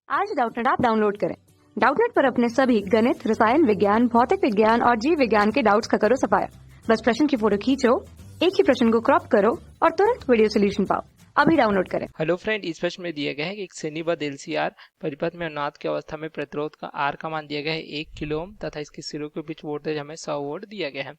आज Doubtnut app download करें। Doubtnut पर अपने सभी गणित, रसायन विज्ञान, भौतिक विज्ञान और जीव विज्ञान के डाउट्स का करो सफाया। बस प्रश्न की फोटो खींचो, एक ही प्रश्न को क्रॉप करो और तुरंत वीडियो सोल्यूशन पाओ। अभी डाउनलोड करें। हेलो फ्रेंड, इस प्रश्न में दिया गया है कि एक श्रेणीबद्ध एलसीआर परिपथ में अनुनाद की अवस्था में प्रतिरोध का आर का मान दिया गया है 1 किलो ओम तथा इसके सिरों के बीच वोल्टेज हमें 100 वोल्ट दिया गया है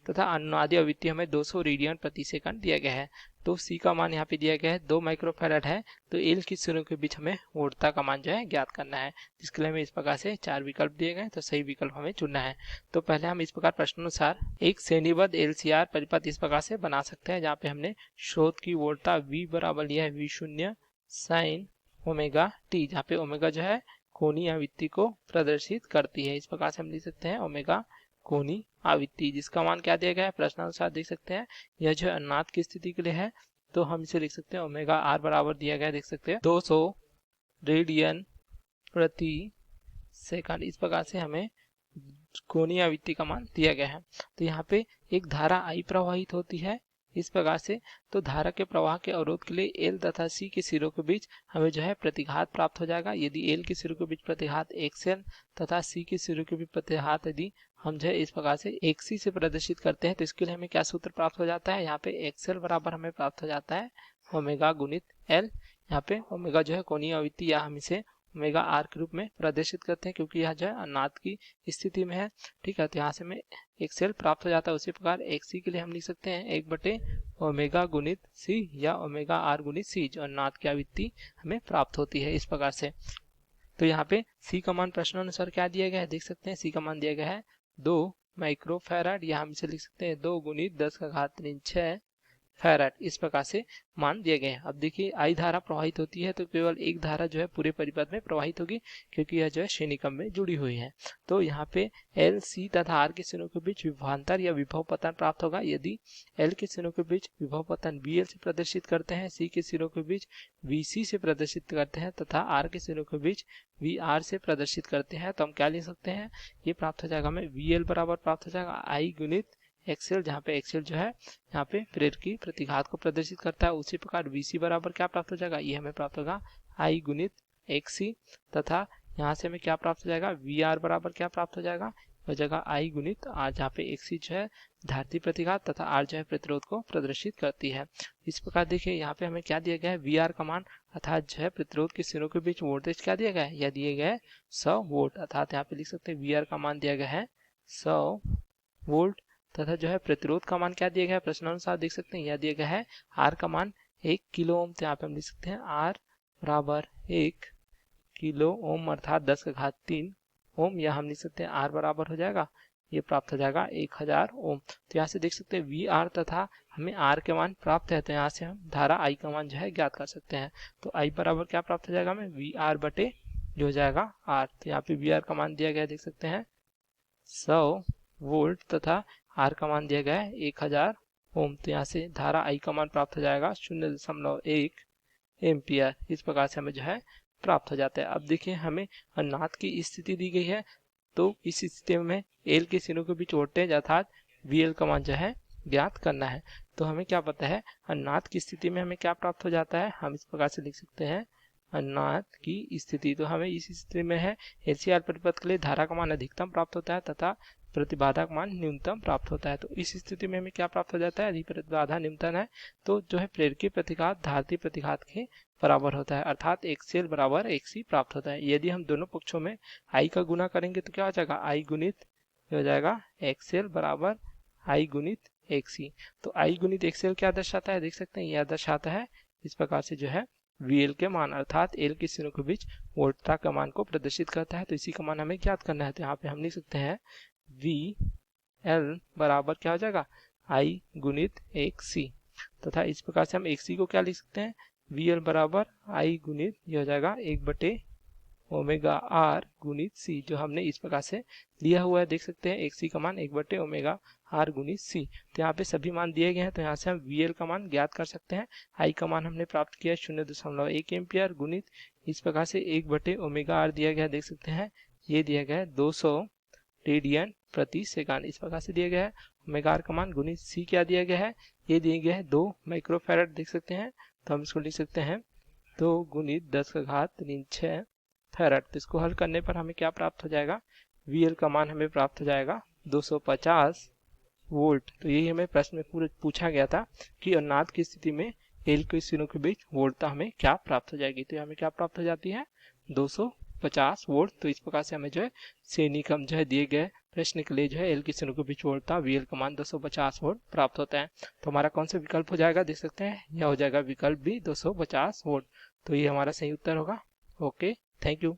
तथा अनुनादी आवृत्ति हमें 200 रेडियन प्रति सेकंड दिया गया है। तो सी का मान यहाँ पे दिया गया है 2 माइक्रोफैराड है। तो एल की सिरों के बीच हमें वोल्टता का मान जो है ज्ञात करना है, जिसके लिए हमें इस प्रकार से 4 विकल्प दिए गए, तो सही विकल्प हमें चुनना है। तो पहले हम इस प्रकार प्रश्नानुसार एक श्रेणीबद्ध एलसीआर परिपथ इस प्रकार से बना सकते हैं, जहाँ पे हमने स्रोत की वोल्टता V बराबर लिया है V0 साइन ओमेगा टी, जहाँ पे ओमेगा जो है कोणीय आवृत्ति को प्रदर्शित करती है। इस प्रकार से हम लिख सकते हैं ओमेगा कोणीय आवृत्ति, जिसका मान क्या दिया गया है प्रश्नानुसार देख सकते हैं। यह जो अनुनाद की स्थिति के लिए है, तो हम इसे लिख सकते हैं ओमेगा आर बराबर दिया गया है, देख सकते हैं 200 रेडियन प्रति सेकंड। इस प्रकार से हमें कोणीय आवृत्ति का मान दिया गया है। तो यहाँ पे एक धारा आई प्रवाहित होती है इस प्रकार से। तो धारा के प्रवाह के अवरोध के लिए एल तथा सी के सिरों के बीच हमें जो है प्रतिघात प्राप्त हो जाएगा। यदि एल के सिरों के बीच प्रतिघात एक्सएल तथा सी के सिरों के बीच प्रतिघात यदि हम जो है इस प्रकार से एक्सी से प्रदर्शित करते हैं, तो इसके लिए हमें क्या सूत्र प्राप्त हो जाता है, यहाँ पे एक्सएल बराबर हमें प्राप्त हो जाता है ओमेगा गुणित एल। यहाँ पे ओमेगा जो है कोणीय आवृत्ति, या हम इसे ओमेगा आर के रूप में प्रदर्शित करते हैं, क्योंकि यह जो है अनुनाद की स्थिति में है। ठीक है, तो यहाँ से हमें एक्सएल प्राप्त हो जाता है। उसी प्रकार एक्सी के लिए हम लिख सकते हैं 1 ओमेगा गुणित सी या ओमेगा आर गुणित सी, जो अनुनाद की आवृत्ति हमें प्राप्त होती है इस प्रकार से। तो यहाँ पे सी का मान प्रश्नानुसार क्या दिया गया है, देख सकते हैं सी का मान दिया गया है 2 माइक्रोफैराड, या हम इसे लिख सकते हैं 2 गुणित 10 का घात 6 फैराड। इस प्रकार से मान दिए गए हैं। अब देखिए आई धारा प्रवाहित होती है, तो केवल एक धारा जो है पूरे परिपथ में प्रवाहित होगी, क्योंकि यह जो है श्रेणीक्रम में जुड़ी हुई है। तो यहाँ पे एल सी तथा आर के सिरों के बीच विभवांतर या विभव पतन प्राप्त होगा। यदि एल के सिरों के बीच विभव पतन वी एल से प्रदर्शित करते हैं, सी के सिरों के बीच वी सी से प्रदर्शित करते हैं तथा आर के सिरों के बीच वी आर से प्रदर्शित करते हैं, तो हम क्या लिख सकते हैं, ये प्राप्त हो जाएगा हमें वी एल बराबर प्राप्त हो जाएगा आई गुणित एक्सएल, जहाँ पे एक्सएल जो है यहाँ पे प्रेरक की प्रतिघात को प्रदर्शित करता है। उसी प्रकार वीसी बराबर क्या प्राप्त हो जाएगा, ये हमें प्राप्त होगा आई गुणित एक्सी, तथा यहाँ से हमें क्या प्राप्त हो जाएगा, वी आर बराबर क्या प्राप्त हो जाएगा, हो जाएगा आई गुणित आर, जहाँ पे एक्सी जो है धारती प्रतिघात तथा आर जो है प्रतिरोध को प्रदर्शित करती है। इस प्रकार देखिए यहाँ पे हमें क्या दिया गया है, वी आर का मान अर्थात जो है प्रतिरोध के सिरों के बीच वोल्टेज क्या दिया गया है, यह दिया गया है 100 वोल्ट, अर्थात यहाँ पे लिख सकते हैं वी आर का मान दिया गया है 100 वोल्ट तथा जो है प्रतिरोध का मान क्या दिया गया है प्रश्नानुसार देख सकते हैं, यह दिया गया है आर का मान 1 किलो ओम। तो यहाँ पे हम लिख सकते हैं आर बराबर 1 किलो ओम अर्थात 10 का घात 3 ओम, या हम लिख सकते हैं आर बराबर हो जाएगा, ये प्राप्त हो जाएगा 1000 ओम। तो यहाँ से देख सकते हैं वी आर तथा हमें आर के मान प्राप्त है, तो यहाँ से हम धारा आई का मान जो है ज्ञात कर सकते हैं। तो आई बराबर क्या प्राप्त हो जाएगा हमें, वी आर बटे जो हो जाएगा आर। तो यहाँ पे वी आर का मान दिया गया है, देख सकते हैं 100 वोल्ट तथा आर का मान दिया गया है 1000 ओम। तो यहाँ से धारा आई का मान प्राप्त हो जाएगा 0.1 एम्पियर। इस प्रकार से हमें जो है प्राप्त हो जाता है। अब देखिए हमें अनुनाद की स्थिति दी गई है, तो इस स्थिति में एल के सिरों के बीच वोल्टेज अर्थात वी एल का मान जो है ज्ञात करना है। तो हमें क्या पता है अनुनाद की स्थिति में हमें क्या प्राप्त हो जाता है, हम इस प्रकार से लिख सकते हैं अनुनाद की स्थिति। तो हमें इस स्थिति में है एलसीआर परिपथ के लिए धारा का मान अधिकतम प्राप्त होता है तथा प्रतिबाधा का मान न्यूनतम प्राप्त होता है। तो इस स्थिति में हमें क्या प्राप्त हो जाता है, यदि प्रतिबाधा न्यूनतम है तो जो है प्रेरकी प्रतिघात धारती प्रतिघात के बराबर होता है, अर्थात एक्सएल बराबर एक्सी प्राप्त होता है। यदि हम दोनों पक्षों में आई का गुना करेंगे तो क्या हो जाएगा, आई गुणित हो जाएगा एक्सएल बराबर आई गुणित एक्सी। तो आई गुणित एक्सएल क्या दर्शाता है, देख सकते हैं यह दर्शाता है इस प्रकार से जो है वी एल के मान अर्थात एल के सिरों के बीच वोल्टता का मान को प्रदर्शित करता है। तो इसी का मान हमें ज्ञात करना है। तो यहाँ पे हम लिख सकते हैं वी एल बराबर क्या हो जाएगा, आई गुणित एक सी, तथा इस प्रकार से हम एक सी को क्या लिख सकते हैं, वी एल बराबर आई गुणित ये हो जाएगा 1 ओमेगा आर गुणित सी, जो हमने इस प्रकार से लिया हुआ है। देख सकते हैं एक सी का मान 1 ओमेगा आर गुणित सी। तो यहाँ पे सभी मान दिए गए हैं, तो यहाँ से हम वी एल का मान ज्ञात कर सकते हैं। आई का मान हमने प्राप्त किया 0.1 एम्पियर गुणित इस प्रकार से 1 ओमेगा आर दिया गया, देख सकते हैं ये दिया गया है 200 रेडियन प्रति सेकंड। इस प्रकार से दिया गया है ओमेगा आर का मान गुणित सी क्या दिया गया है, ये दिया गया है 2 माइक्रोफैराड, देख सकते हैं। तो हम इसको लिख सकते हैं 2 गुणित 10 का घात 6 फेरड। तो इसको हल करने पर हमें क्या प्राप्त हो जाएगा, VL का मान हमें प्राप्त हो जाएगा 250 वोल्ट। तो यही हमें प्रश्न में पूरा पूछा गया था कि अनुनाद की स्थिति में एल के सिरों के बीच वोल्टता हमें क्या प्राप्त हो जाएगी। तो हमें क्या प्राप्त हो जाती है, 250 वोल्ट। तो इस प्रकार से हमें जो है श्रेणी क्रम जो है दिए गए प्रश्न के लिए जो है एल की सिरों के बीच वोल्टता VL का मान 250 वोल्ट प्राप्त होता है। तो हमारा कौन सा विकल्प हो जाएगा, देख सकते हैं, यह हो जाएगा विकल्प भी 250 वोल्ट। तो ये हमारा सही उत्तर होगा। Okay, thank you.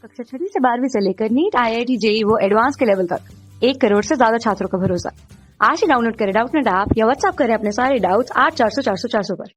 कक्षा 6वीं से 12वीं से लेकर नीट, IIT, JEE वो एडवांस के लेवल तक 1 करोड़ से ज्यादा छात्रों का भरोसा। आज ही डाउनलोड करें डाउटनेट ऐप या व्हाट्सएप करें अपने सारे डाउट्स 8400 400 400 पर।